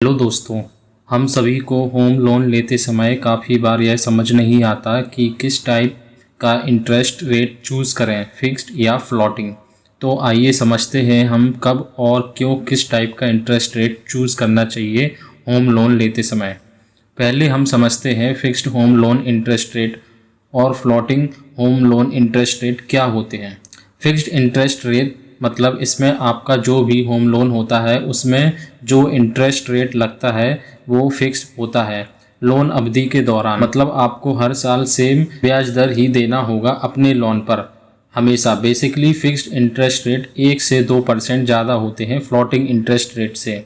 Hello दोस्तों, हम सभी को होम लोन लेते समय काफ़ी बार यह समझ नहीं आता कि किस टाइप का इंटरेस्ट रेट चूज़ करें, फिक्स्ड या फ्लोटिंग। तो आइए समझते हैं हम कब और क्यों किस टाइप का इंटरेस्ट रेट चूज़ करना चाहिए होम लोन लेते समय। पहले हम समझते हैं fixed home loan interest rate और floating home loan interest rate क्या होते हैं। फिक्स्ड इंटरेस्ट रेट मतलब इसमें आपका जो भी होम लोन होता है उसमें जो इंटरेस्ट रेट लगता है वो फिक्स्ड होता है लोन अवधि के दौरान। मतलब आपको हर साल सेम ब्याज दर ही देना होगा अपने लोन पर हमेशा। बेसिकली फिक्स्ड इंटरेस्ट रेट 1 से 2% ज़्यादा होते हैं फ्लोटिंग इंटरेस्ट रेट से।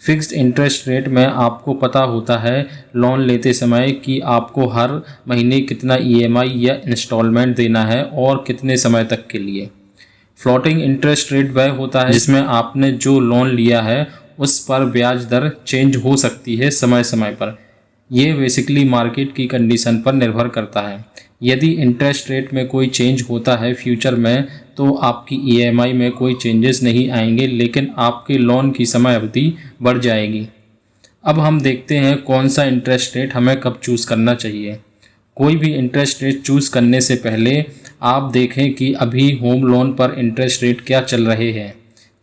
फिक्स्ड इंटरेस्ट रेट में आपको पता होता है लोन लेते समय कि आपको हर महीने कितना ईएमआई या इंस्टॉलमेंट देना है और कितने समय तक के लिए। फ्लोटिंग इंटरेस्ट रेट वह होता है जिसमें आपने जो लोन लिया है उस पर ब्याज दर चेंज हो सकती है समय समय पर। ये बेसिकली मार्केट की कंडीशन पर निर्भर करता है। यदि इंटरेस्ट रेट में कोई चेंज होता है फ्यूचर में तो आपकी ईएमआई में कोई चेंजेस नहीं आएंगे, लेकिन आपके लोन की समय अवधि बढ़ जाएगी। अब हम देखते हैं कौन सा इंटरेस्ट रेट हमें कब चूज़ करना चाहिए। कोई भी इंटरेस्ट रेट चूज़ करने से पहले आप देखें कि अभी होम लोन पर इंटरेस्ट रेट क्या चल रहे हैं।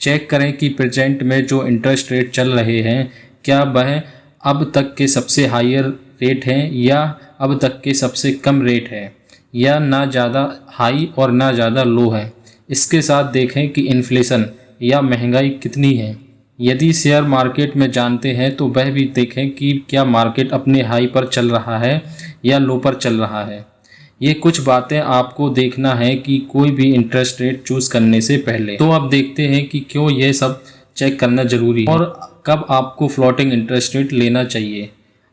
चेक करें कि प्रेजेंट में जो इंटरेस्ट रेट चल रहे हैं क्या वह अब तक के सबसे हायर रेट हैं या अब तक के सबसे कम रेट है, या ना ज़्यादा हाई और ना ज़्यादा लो है। इसके साथ देखें कि इन्फ्लेशन या महंगाई कितनी है। यदि शेयर मार्केट में जानते हैं तो वह भी देखें कि क्या मार्केट अपने हाई पर चल रहा है या लो पर चल रहा है। ये कुछ बातें आपको देखना है कि कोई भी इंटरेस्ट रेट चूज़ करने से पहले। तो अब देखते हैं कि क्यों यह सब चेक करना ज़रूरी है और कब आपको फ्लोटिंग इंटरेस्ट रेट लेना चाहिए।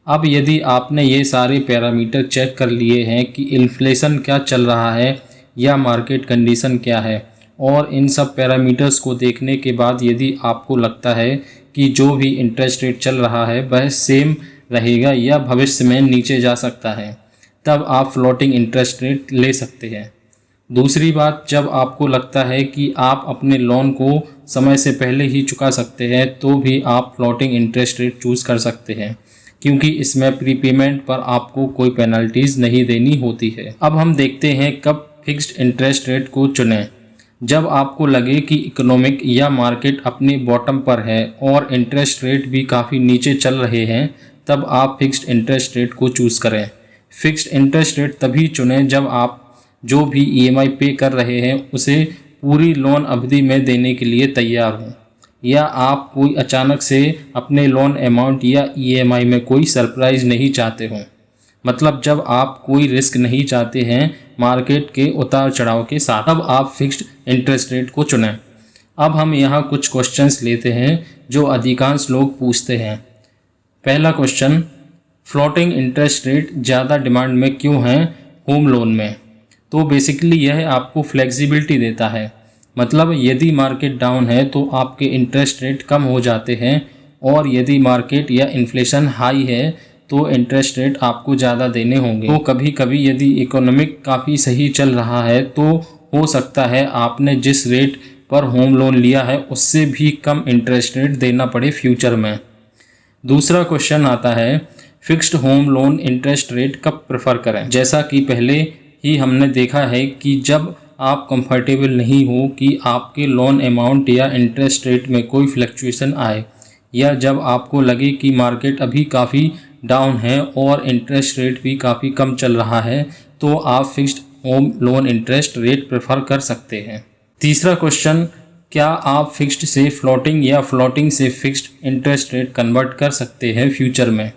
अब यदि आपने ये सारे पैरामीटर चेक कर लिए हैं कि इन्फ्लेशन क्या चल रहा है या मार्केट कंडीशन क्या है, और इन सब पैरामीटर्स को देखने के बाद यदि आपको लगता है कि जो भी इंटरेस्ट रेट चल रहा है वह सेम रहेगा या भविष्य में नीचे जा सकता है, तब आप फ्लोटिंग इंटरेस्ट रेट ले सकते हैं। दूसरी बात, जब आपको लगता है कि आप अपने लोन को समय से पहले ही चुका सकते हैं तो भी आप फ्लोटिंग इंटरेस्ट रेट चूज़ कर सकते हैं, क्योंकि इसमें प्रीपेमेंट पर आपको कोई पेनल्टीज़ नहीं देनी होती है। अब हम देखते हैं कब फिक्स्ड इंटरेस्ट रेट को चुनें। जब आपको लगे कि इकोनॉमिक या मार्केट अपने बॉटम पर है और इंटरेस्ट रेट भी काफ़ी नीचे चल रहे हैं, तब आप फिक्स्ड इंटरेस्ट रेट को चूज़ करें। फिक्स्ड इंटरेस्ट रेट तभी चुनें जब आप जो भी ईएमआई पे कर रहे हैं उसे पूरी लोन अवधि में देने के लिए तैयार हों, या आप कोई अचानक से अपने लोन अमाउंट या ईएमआई में कोई सरप्राइज़ नहीं चाहते हों। मतलब जब आप कोई रिस्क नहीं चाहते हैं मार्केट के उतार चढ़ाव के साथ, तब आप फिक्स्ड इंटरेस्ट रेट को चुनें। अब हम यहाँ कुछ क्वेश्चंस लेते हैं जो अधिकांश लोग पूछते हैं। पहला क्वेश्चन, फ्लोटिंग इंटरेस्ट रेट ज़्यादा डिमांड में क्यों है होम लोन में? तो बेसिकली यह आपको फ्लेक्सिबिलिटी देता है। मतलब यदि मार्केट डाउन है तो आपके इंटरेस्ट रेट कम हो जाते हैं, और यदि मार्केट या इन्फ्लेशन हाई है तो इंटरेस्ट रेट आपको ज़्यादा देने होंगे। तो कभी कभी यदि इकोनॉमिक काफ़ी सही चल रहा है तो हो सकता है आपने जिस रेट पर होम लोन लिया है उससे भी कम इंटरेस्ट रेट देना पड़े फ्यूचर में। दूसरा क्वेश्चन आता है, fixed home loan interest rate कब प्रेफर करें? जैसा कि पहले ही हमने देखा है कि जब आप कंफर्टेबल नहीं हो कि आपके लोन अमाउंट या इंटरेस्ट रेट में कोई फ्लक्चुएशन आए, या जब आपको लगे कि मार्केट अभी काफ़ी डाउन है और इंटरेस्ट रेट भी काफ़ी कम चल रहा है, तो आप fixed home loan interest rate prefer कर सकते हैं। तीसरा क्वेश्चन, क्या आप फिक्स्ड से फ्लोटिंग या फ्लोटिंग से फिक्स्ड इंटरेस्ट रेट कन्वर्ट कर सकते हैं फ्यूचर में?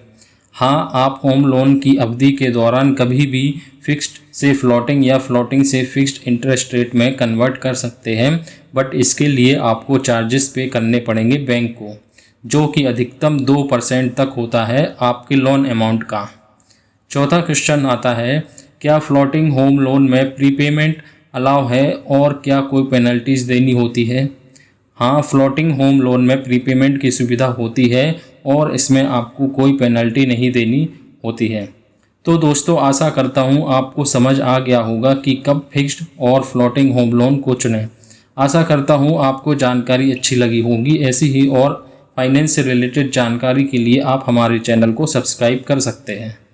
हाँ, आप होम लोन की अवधि के दौरान कभी भी फिक्स्ड से फ्लोटिंग या फ्लोटिंग से फिक्स्ड इंटरेस्ट रेट में कन्वर्ट कर सकते हैं, बट इसके लिए आपको चार्जेस पे करने पड़ेंगे बैंक को, जो कि अधिकतम 2% तक होता है आपके लोन अमाउंट का। चौथा क्वेश्चन आता है, क्या फ्लोटिंग होम लोन में प्रीपेमेंट अलाउ है और क्या कोई पेनल्टीज़ देनी होती है? हाँ, फ्लोटिंग होम लोन में प्रीपेमेंट की सुविधा होती है और इसमें आपको कोई पेनल्टी नहीं देनी होती है। तो दोस्तों, आशा करता हूँ आपको समझ आ गया होगा कि कब फिक्स्ड और फ्लोटिंग होम लोन को चुनें। आशा करता हूँ आपको जानकारी अच्छी लगी होगी। ऐसी ही और फाइनेंस से रिलेटेड जानकारी के लिए आप हमारे चैनल को सब्सक्राइब कर सकते हैं।